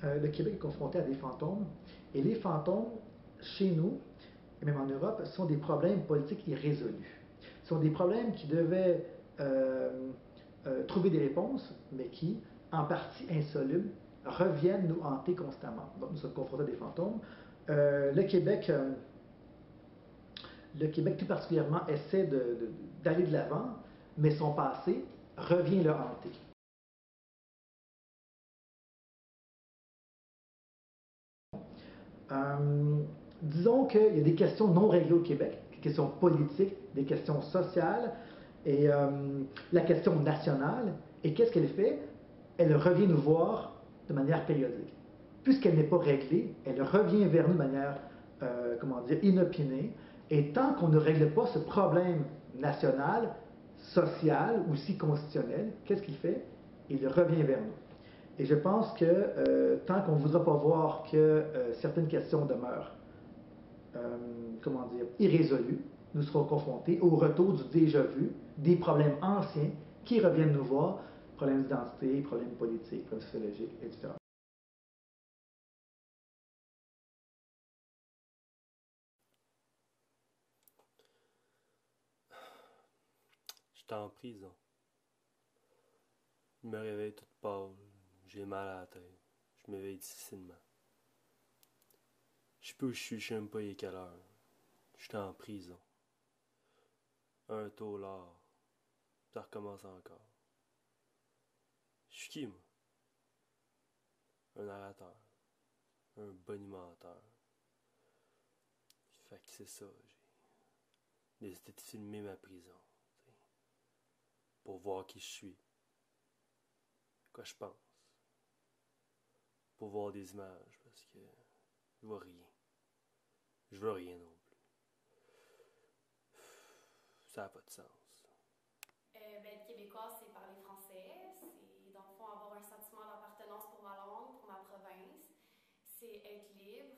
le Québec est confronté à des fantômes. Et les fantômes, chez nous, et même en Europe, sont des problèmes politiques irrésolus. Ce sont des problèmes qui devaient trouver des réponses, mais qui, en partie insolubles, reviennent nous hanter constamment. Donc nous sommes confrontés à des fantômes. Le Québec tout particulièrement essaie d'aller de l'avant, mais son passé revient le hanter. Disons qu'il y a des questions non réglées au Québec, des questions politiques, des questions sociales et la question nationale. Et qu'est-ce qu'elle fait? Elle revient nous voir de manière périodique. Puisqu'elle n'est pas réglée, elle revient vers nous de manière, comment dire, inopinée. Et tant qu'on ne règle pas ce problème national, social, aussi constitutionnel, qu'est-ce qu'il fait? Il revient vers nous. Et je pense que tant qu'on ne voudra pas voir que certaines questions demeurent, comment dire, irrésolues, nous serons confrontés au retour du déjà vu, des problèmes anciens qui reviennent nous voir, problèmes d'identité, problèmes politiques, problèmes sociologiques, etc. J'étais en prison. Je me réveille toute pâle. J'ai mal à la tête. Je m'éveille difficilement. Je sais pas où je sais même pas il est quelle heure. J'étais en prison. Un tôt l'art. Ça recommence encore. Je suis qui, moi? Un narrateur. Un bonimenteur. Fait que c'est ça, j'ai décidé de filmer ma prison. T'sais, pour voir qui je suis. Quoi je pense. Pour voir des images, parce que je vois rien. Je veux rien non plus. Ça n'a pas de sens. Être québécois, c'est parler français, c'est dans le fond avoir un sentiment d'appartenance pour ma langue, pour ma province, c'est être libre,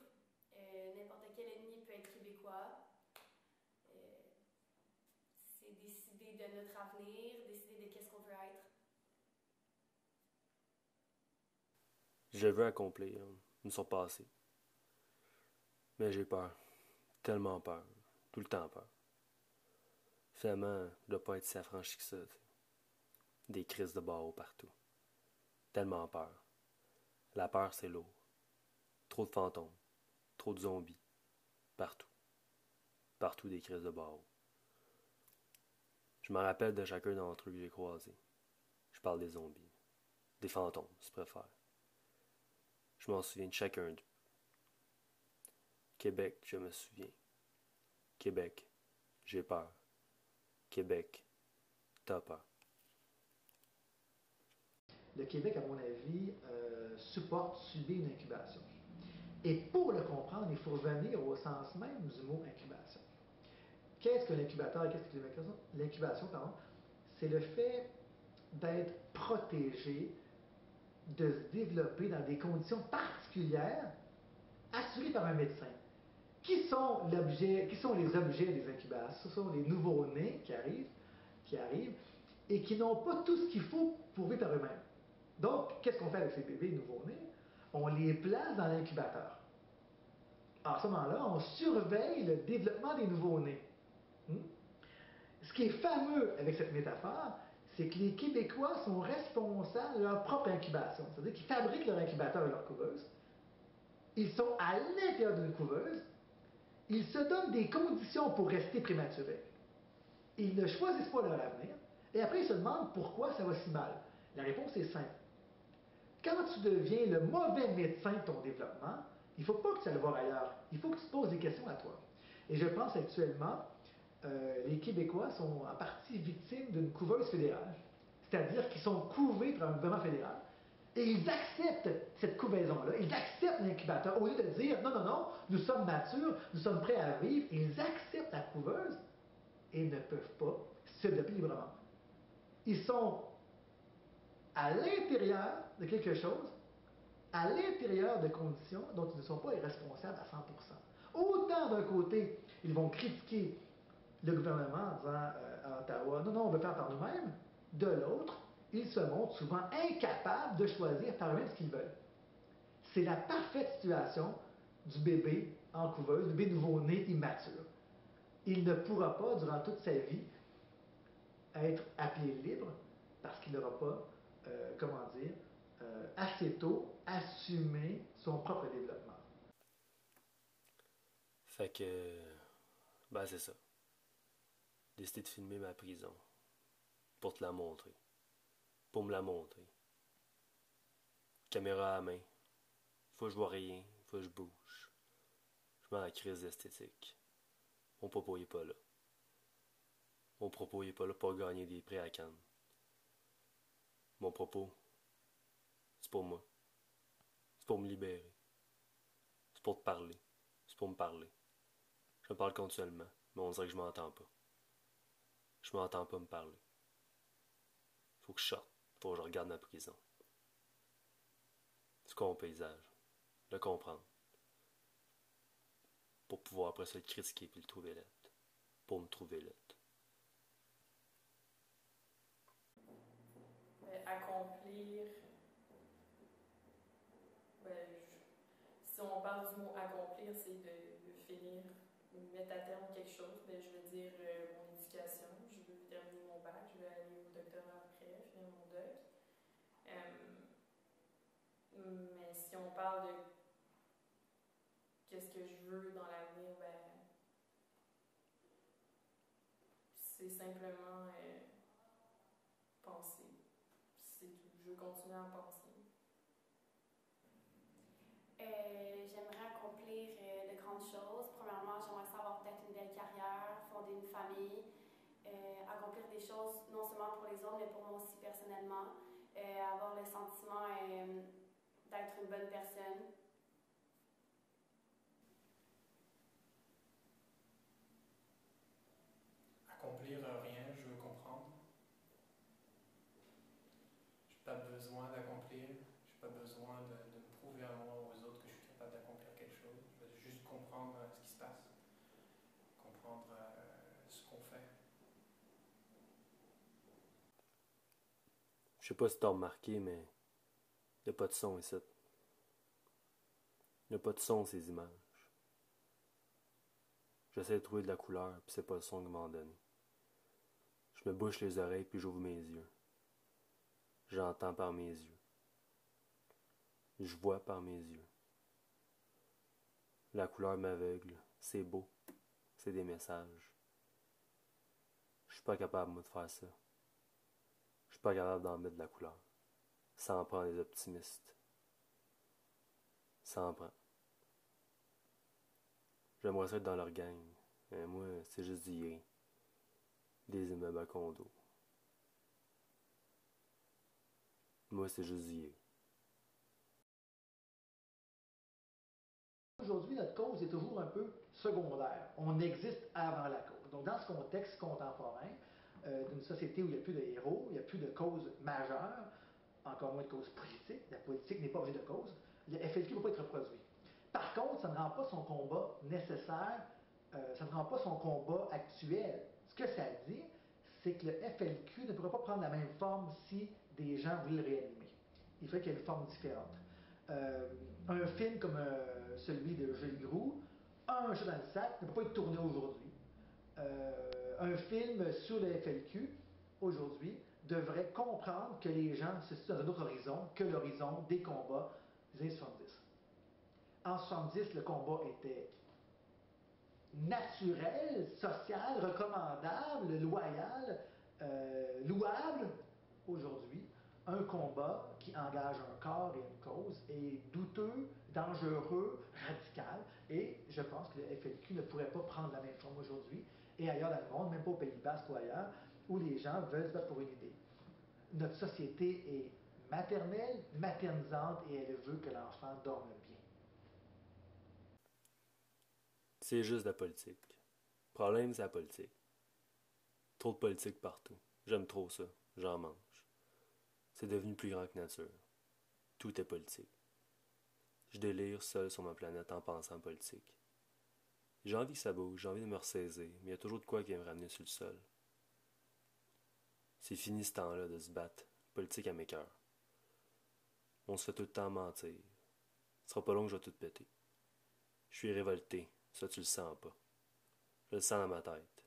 n'importe quel ennemi peut être québécois, euh, c'est décider de notre avenir, décider de qu'est-ce qu'on veut être. Je veux accomplir, me sont passés. Mais j'ai peur. Tellement peur. Tout le temps peur. Finalement, je dois pas être si affranchi que ça. T'sais. Des crises de barreaux partout. Tellement peur. La peur, c'est lourd. Trop de fantômes. Trop de zombies. Partout. Partout des crises de barreaux. Je me rappelle de chacun d'entre eux que j'ai croisés. Je parle des zombies. Des fantômes, si tu préfères. Je m'en souviens de chacun d'eux. Québec, je me souviens. Québec, j'ai peur. Québec, t'as peur. Le Québec, à mon avis, subit une incubation. Et pour le comprendre, il faut revenir au sens même du mot incubation. Qu'est-ce que l'incubateur et qu'est-ce que l'incubation? L'incubation, pardon, c'est le fait d'être protégé, de se développer dans des conditions particulières assurées par un médecin. Qui sont les objets des incubations? Ce sont les nouveaux-nés qui arrivent et qui n'ont pas tout ce qu'il faut pour vivre par eux-mêmes. Donc, qu'est-ce qu'on fait avec ces bébés nouveaux-nés? On les place dans l'incubateur. À ce moment-là, on surveille le développement des nouveaux-nés. Hmm? Ce qui est fameux avec cette métaphore, c'est que les Québécois sont responsables de leur propre incubation. C'est-à-dire qu'ils fabriquent leur incubateur et leur couveuse. Ils sont à l'intérieur d'une couveuse. Ils se donnent des conditions pour rester prématurés. Ils ne choisissent pas leur avenir. Et après, ils se demandent pourquoi ça va si mal. La réponse est simple. Quand tu deviens le mauvais médecin de ton développement, il ne faut pas que tu ailles le voir ailleurs. Il faut que tu te poses des questions à toi. Et je pense actuellement, les Québécois sont en partie victimes d'une couveuse fédérale. C'est-à-dire qu'ils sont couvés par un gouvernement fédéral. Et ils acceptent cette couvaison-là, ils acceptent l'incubateur. Au lieu de dire non, non, non, nous sommes matures, nous sommes prêts à vivre, ils acceptent la couveuse et ne peuvent pas se développer librement. Ils sont à l'intérieur de quelque chose, à l'intérieur de conditions dont ils ne sont pas responsables à 100%. Autant d'un côté, ils vont critiquer le gouvernement en disant à Ottawa, non, non, on veut faire par nous-mêmes. De l'autre, ils se montrent souvent incapables de choisir par eux-mêmes ce qu'ils veulent. C'est la parfaite situation du bébé en couveuse, du bébé nouveau-né immature. Il ne pourra pas, durant toute sa vie, être à pied libre parce qu'il n'aura pas, assez tôt assumé son propre développement. Fait que, ben c'est ça. Décidé de filmer ma prison. Pour te la montrer. Pour me la montrer. Caméra à la main. Faut que je vois rien. Faut que je bouge. Je mets en crise d'esthétique. Mon propos est pas là. Mon propos est pas là pour gagner des prix à Cannes. Mon propos, c'est pour moi. C'est pour me libérer. C'est pour te parler. C'est pour me parler. Je me parle continuellement, mais on dirait que je m'entends pas. Je m'entends pas me parler. Faut que je sorte. Faut que je regarde ma prison. C'est quoi mon paysage? Le comprendre. Pour pouvoir après ça le critiquer puis le trouver laid. Pour me trouver laid. Accomplir, si on parle du mot accomplir, c'est de finir, mettre à terme quelque chose, je veux dire mon éducation, je veux terminer mon bac, je veux aller au doctorat après, finir mon doc. Mais si on parle de qu'est-ce que je veux dans l'avenir, c'est simplement penser. C'est tout. Je veux continuer à penser. J'aimerais accomplir de grandes choses. Premièrement, j'aimerais savoir peut-être une belle carrière, fonder une famille, accomplir des choses non seulement pour les autres, mais pour moi aussi personnellement. Avoir le sentiment d'être une bonne personne. Accomplir rien, je veux comprendre. Je n'ai pas besoin d'accomplir, je n'ai pas besoin de me prouver à moi ou aux autres que je suis capable d'accomplir quelque chose. Je veux juste comprendre ce qui se passe, comprendre ce qu'on fait. Je sais pas si t'as remarqué, mais y a pas de son ici. Y a pas de son ces images. J'essaie de trouver de la couleur, puis c'est pas le son qu'ils m'ont donné. Je me bouche les oreilles, puis j'ouvre mes yeux. J'entends par mes yeux. Je vois par mes yeux. La couleur m'aveugle. C'est beau. C'est des messages. Je suis pas capable, moi, de faire ça. Je suis pas capable d'en mettre de la couleur. Ça en prend des optimistes. Ça en prend. J'aimerais ça être dans leur gang. Mais moi, c'est juste du rien. Des immeubles à condo. Moi, c'est juste du rien. Aujourd'hui, notre cause est toujours un peu secondaire. On existe avant la cause. Donc, dans ce contexte contemporain, d'une société où il n'y a plus de héros, il n'y a plus de cause majeure, encore moins de cause politique, la politique n'est pas objet de cause, le FLQ ne peut pas être reproduit. Par contre, ça ne rend pas son combat nécessaire, ça ne rend pas son combat actuel. Ce que ça dit, c'est que le FLQ ne pourrait pas prendre la même forme si des gens voulaient le réanimer. Il faudrait qu'il y ait une forme différente. Un film comme celui de Gilles Groux, un chat dans le sac, ne peut pas être tourné aujourd'hui. Un film sur le FLQ, aujourd'hui, devrait comprendre que les gens se situent dans un autre horizon que l'horizon des combats des années 70. En 70, le combat était naturel, social, recommandable, loyal, louable. Aujourd'hui, un combat qui engage un corps et une cause est douteux, dangereux, radical, et je pense que le FLQ ne pourrait pas prendre la même forme aujourd'hui, et ailleurs dans le monde, même pas au Pays Basque ou ailleurs, où les gens veulent se battre pour une idée. Notre société est maternelle, maternisante, et elle veut que l'enfant dorme bien. C'est juste la politique. Le problème, c'est la politique. Trop de politique partout. J'aime trop ça. J'en mange. C'est devenu plus grand que nature. Tout est politique. Je délire seul sur ma planète en pensant politique. J'ai envie que ça bouge, j'ai envie de me ressaisir, mais il y a toujours de quoi qui va me ramener sur le sol. C'est fini ce temps-là de se battre. Politique à mes cœurs. On se fait tout le temps mentir. Ce sera pas long que je vais tout péter. Je suis révolté, ça tu le sens pas. Je le sens dans ma tête.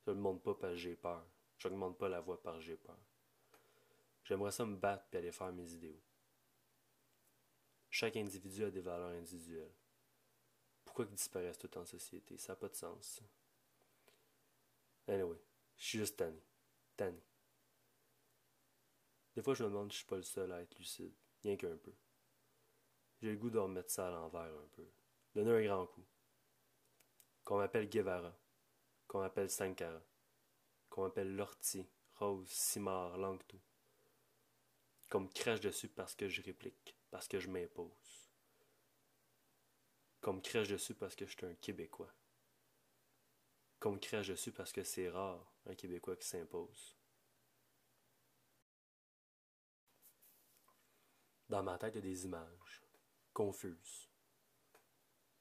Je le montre pas parce que j'ai peur. J'augmente pas la voix parce que j'ai peur. J'aimerais ça me battre et aller faire mes idéaux. Chaque individu a des valeurs individuelles. Pourquoi qu'ils disparaissent tout en société? Ça n'a pas de sens, ça. Anyway, je suis juste tanné. Tanné. Des fois, je me demande si je suis pas le seul à être lucide. Rien qu'un peu. J'ai le goût de remettre ça à l'envers un peu. Donner un grand coup. Qu'on m'appelle Guevara. Qu'on m'appelle Sankara. Qu'on m'appelle Lortie, Rose, Simard, Langto. Qu'on me crache dessus parce que je réplique. Parce que je m'impose. Qu'on me crache dessus parce que je suis un Québécois. Qu'on me crache dessus parce que c'est rare, un Québécois qui s'impose. Dans ma tête, il y a des images, confuses.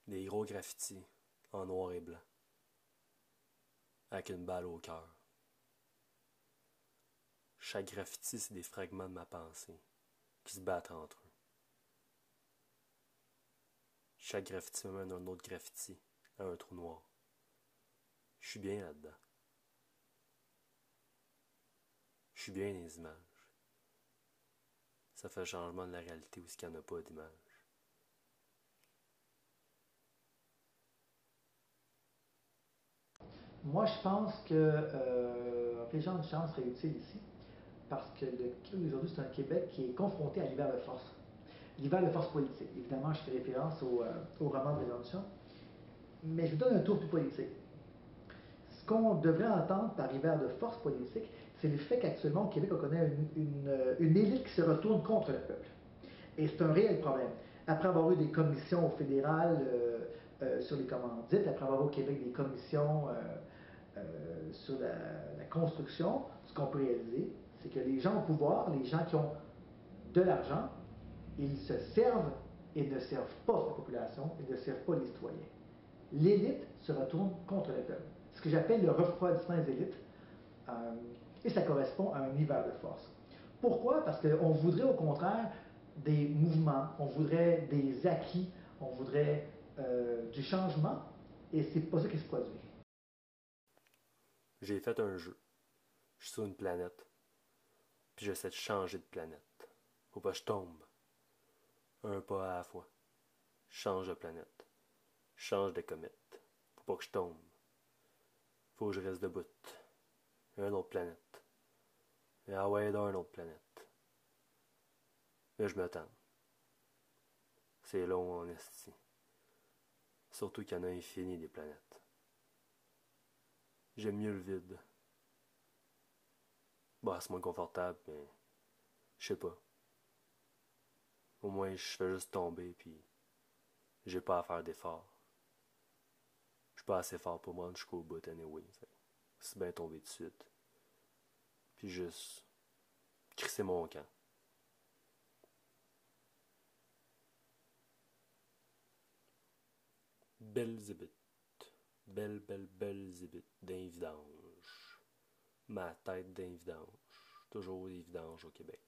Des gros graffitis, en noir et blanc. Avec une balle au cœur. Chaque graffiti, c'est des fragments de ma pensée, qui se battent entre eux. Chaque graffiti me mène à un autre graffiti, à un trou noir. Je suis bien là-dedans. Je suis bien dans les images. Ça fait le changement de la réalité où il n'y en a pas d'images. Moi, je pense que les gens de chance seraient utiles ici, parce que le Québec aujourd'hui, c'est un Québec qui est confronté à l'hiver de force. L'hiver de force politique. Évidemment, je fais référence au roman de Révolution, mais je vous donne un tour plus politique. Ce qu'on devrait entendre par hiver de force politique, c'est le fait qu'actuellement, au Québec, on connaît une élite qui se retourne contre le peuple. Et c'est un réel problème. Après avoir eu des commissions fédérales sur les commandites, après avoir eu au Québec des commissions sur la construction, ce qu'on peut réaliser, c'est que les gens au pouvoir, les gens qui ont de l'argent, ils se servent et ne servent pas la population et ne servent pas les citoyens. L'élite se retourne contre le peuple. Ce que j'appelle le refroidissement des élites, euh, et ça correspond à un hiver de force. Pourquoi? Parce qu'on voudrait au contraire des mouvements, on voudrait des acquis, on voudrait du changement, et c'est pas ça qui se produit. J'ai fait un jeu. Je suis sur une planète. Puis j'essaie de changer de planète. Faut pas que je tombe. Un pas à la fois. Je change de planète. Je change de comète. Faut pas que je tombe. Faut que je reste debout. Une autre planète. Et ah ouais, dans une autre planète. Là, je me tente. C'est long en esti. Surtout qu'il y en a infini des planètes. J'aime mieux le vide. Bah, c'est moins confortable, mais je sais pas. Au moins, je fais juste tomber, puis j'ai pas à faire d'efforts. Je suis pas assez fort pour me rendre jusqu'au bout, anyway. C'est bien tomber de suite. Puis juste crisser mon camp. Belzébuth. Belle zébite d'un vidange. Ma tête d'un vidange. Toujours des vidanges au Québec.